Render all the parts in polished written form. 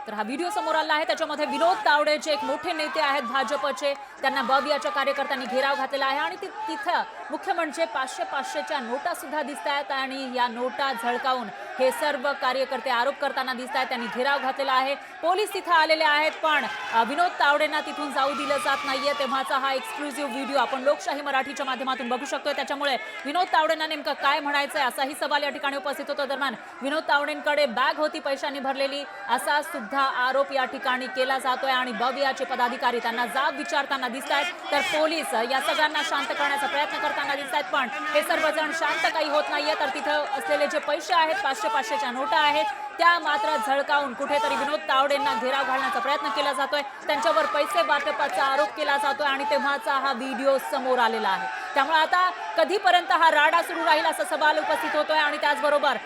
तर हा व्हिडिओ समोर आला आहे, त्याच्यामध्ये विनोद तावडे जे एक मोठे नेते आहेत भाजपचे, त्यांना बवियाच्या कार्यकर्त्यांनी घेराव घातलेला आहे आणि तिथं मुख्य म्हणजे 500-500च्या नोटा सुद्धा दिसत आहेत आणि या नोटा झळकावून हे सर्व कार्यकर्ते आरोप करताना दिसत आहेत. त्यांनी घेराव घातलेला आहे. पोलीस तिथं आलेले आहेत, पण विनोद तावडेंना तिथून जाऊ दिलं जात नाहीये. तेव्हाचा हा एक्सक्लुझिव्ह व्हिडिओ आपण लोकशाही मराठीच्या माध्यमातून बघू शकतोय. त्याच्यामुळे विनोद तावडेंना नेमकं काय म्हणायचंय असाही सवाल या ठिकाणी उपस्थित होतो. दरम्यान विनोद तावडेंकडे बॅग होती पैशांनी भरलेली असा सुद्धा आरोप या ठिकाणी केला जातोय आणि बवियाचे पदाधिकारी त्यांना जाब विचारताना दिसत आहेत. तर पोलीस या सगळ्यांना शांत करण्याचा प्रयत्न करताना दिसत आहेत, पण हे सर्वजण शांत काही होत नाहीये. तर तिथं असलेले जे पैसे आहेत, 500-500च्या नोटा आहेत, त्या मात्र झळकावून कुठेतरी विनोद तावडेंना घेराव घालण्याचा प्रयत्न केला जातोय. त्यांच्यावर पैसे वाटपाचा आरोप केला जातोय आणि तेव्हाचा हा व्हिडिओ समोर आलेला आहे. त्यामुळे आता कधीपर्यंत हा राडा सुरू राहील असा सवाल उपस्थित होतोय आणि त्याचबरोबर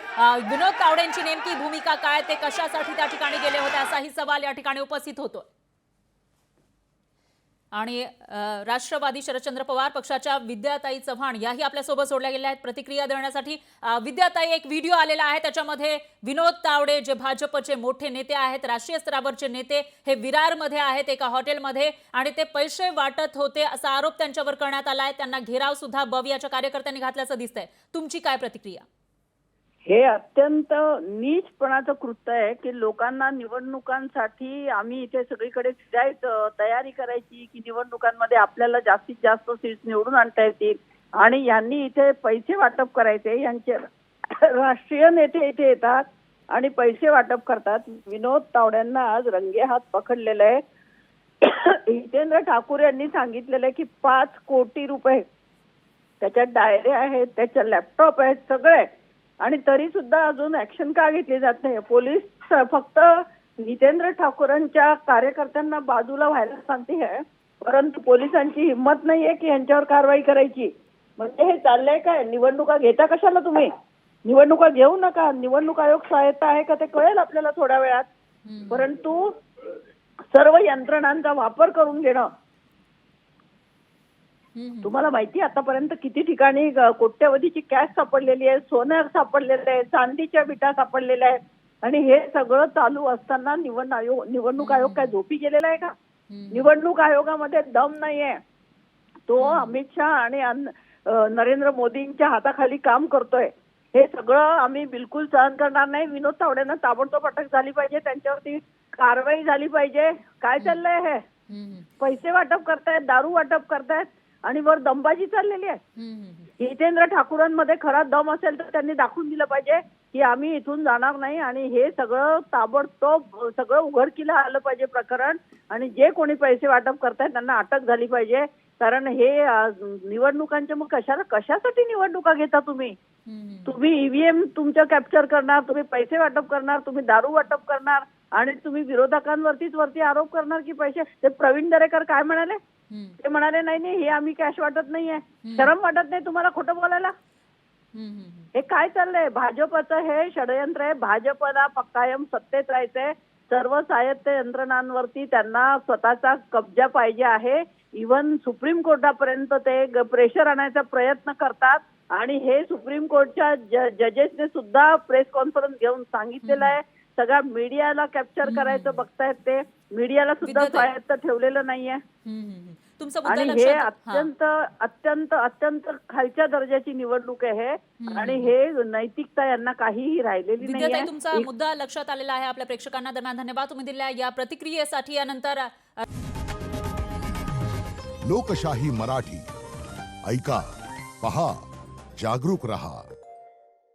विनोद तावडेंची नेमकी भूमिका काय, ते कशासाठी त्या ठिकाणी गेले होते असाही सवाल या ठिकाणी उपस्थित होतोय. आणि राष्ट्रवादी शरदचंद्र पवार पक्षाच्या विद्याताई चव्हाण याही आपल्यासोबत जोडल्या गेल्या आहेत प्रतिक्रिया देण्यासाठी. विद्याताई, एक व्हिडिओ आलेला आहे, त्याच्यामध्ये विनोद तावडे जे भाजपचे मोठे नेते आहेत, राष्ट्रीय स्तरावरचे नेते, हे विरारमध्ये आहेत एका हॉटेलमध्ये आणि ते पैसे वाटत होते असा आरोप त्यांच्यावर करण्यात आला आहे. त्यांना घेराव सुद्धा बवियाच्या कार्यकर्त्यांनी घातल्याचं दिसतंय. तुमची काय प्रतिक्रिया? हे अत्यंत नीचपणाचं कृत्य आहे की लोकांना निवडणुकांसाठी आम्ही इथे सगळीकडे फिरायचं, तयारी करायची की निवडणुकांमध्ये आपल्याला जास्तीत जास्त सीट्स निवडून आणता येतील आणि यांनी इथे पैसे वाटप करायचे. यांचे राष्ट्रीय नेते इथे येतात आणि पैसे वाटप करतात. विनोद तावडेंना आज रंगेहात पकडलेलं आहे. हितेंद्र ठाकूर यांनी सांगितलेलं आहे की 5 कोटी रुपये त्याच्यात डायरी आहेत, त्याच्या लॅपटॉप आहेत, सगळे, आणि तरी सुद्धा अजून ऍक्शन का घेतली जात नाही. पोलीस फक्त हितेंद्र ठाकूरांच्या कार्यकर्त्यांना बाजूला व्हायला सांगते आहे, परंतु पोलिसांची हिंमत नाहीये की यांच्यावर कारवाई करायची. म्हणजे हे चाललंय काय? निवडणुका घेता कशाला तुम्ही? निवडणुका घेऊ नका. निवडणूक आयोग स्वायत्त आहे का ते कळेल आपल्याला थोड्या वेळात, परंतु सर्व यंत्रणांचा वापर करून घेणं. तुम्हाला माहिती आतापर्यंत किती ठिकाणी कोट्यवधीची कॅश सापडलेली आहे, सोनं सापडलेलं आहे, चांदीच्या विटा सापडलेल्या आहेत आणि हे सगळं चालू असताना निवडणूक आयोग काय झोपी गेलेला आहे का? निवडणूक आयोगामध्ये दम नाहीये. तो अमित शहा आणि नरेंद्र मोदींच्या हाताखाली काम करतोय. हे सगळं आम्ही बिलकुल सहन करणार नाही. विनोद तावडेंना ताबडतोब अटक झाली पाहिजे, त्यांच्यावरती कारवाई झाली पाहिजे. काय चाललंय हे? पैसे वाटप करतायत, दारू वाटप करतायत आणि वर दमबाजी चाललेली आहे. हितेंद्र ठाकूरांमध्ये खरा दम असेल तर त्यांनी दाखवून दिलं पाहिजे की आम्ही इथून जाणार नाही आणि हे सगळं ताबडतोब सगळं उघडकीला आलं पाहिजे प्रकरण, आणि जे कोणी पैसे वाटप करतायत त्यांना अटक झाली पाहिजे. कारण हे निवडणुकांच्या मग कशासाठी निवडणुका घेता तुम्ही? तुम्ही ईव्हीएम तुमचं कॅप्चर करणार, तुम्ही पैसे वाटप करणार, तुम्ही दारू वाटप करणार आणि तुम्ही विरोधकांवरतीच वरती आरोप करणार की पैसे. ते प्रवीण दरेकर काय म्हणाले? ते म्हणाले नाही हे आम्ही कॅश वाटत नाहीये. शरम वाटत नाही तुम्हाला खोटं बोलायला? हे काय चाललंय? भाजपचं हे षडयंत्र आहे. भाजपला कायम सत्तेत राहायचंय. सर्व स्वायत्त यंत्रणांवरती त्यांना स्वतःचा कब्जा पाहिजे आहे. इव्हन सुप्रीम कोर्टापर्यंत ते प्रेशर आणायचा प्रयत्न करतात आणि हे सुप्रीम कोर्टच्या जजेसने सुद्धा प्रेस कॉन्फरन्स घेऊन सांगितलेलं आहे. सगळ्या मीडियाला कॅप्चर करायचं बघतायत. ते मीडियाला सुद्धा स्वायत्त ठेवलेलं नाहीये आणि हे अत्यंत अत्यंत अत्यंत खालच्या दर्जाची निवडणूक आहे आणि हे नैतिकता यांना काहीही राहिलेली नाहीये. तुमचा मुद्दा लक्षात आलेला आहे आपल्या प्रेक्षकांना. दरम्यान धन्यवाद तुम्ही दिलेल्या या प्रतिक्रियेसाठी. यानंतर लोकशाही मराठी ऐका, पहा, जागरूक रहा.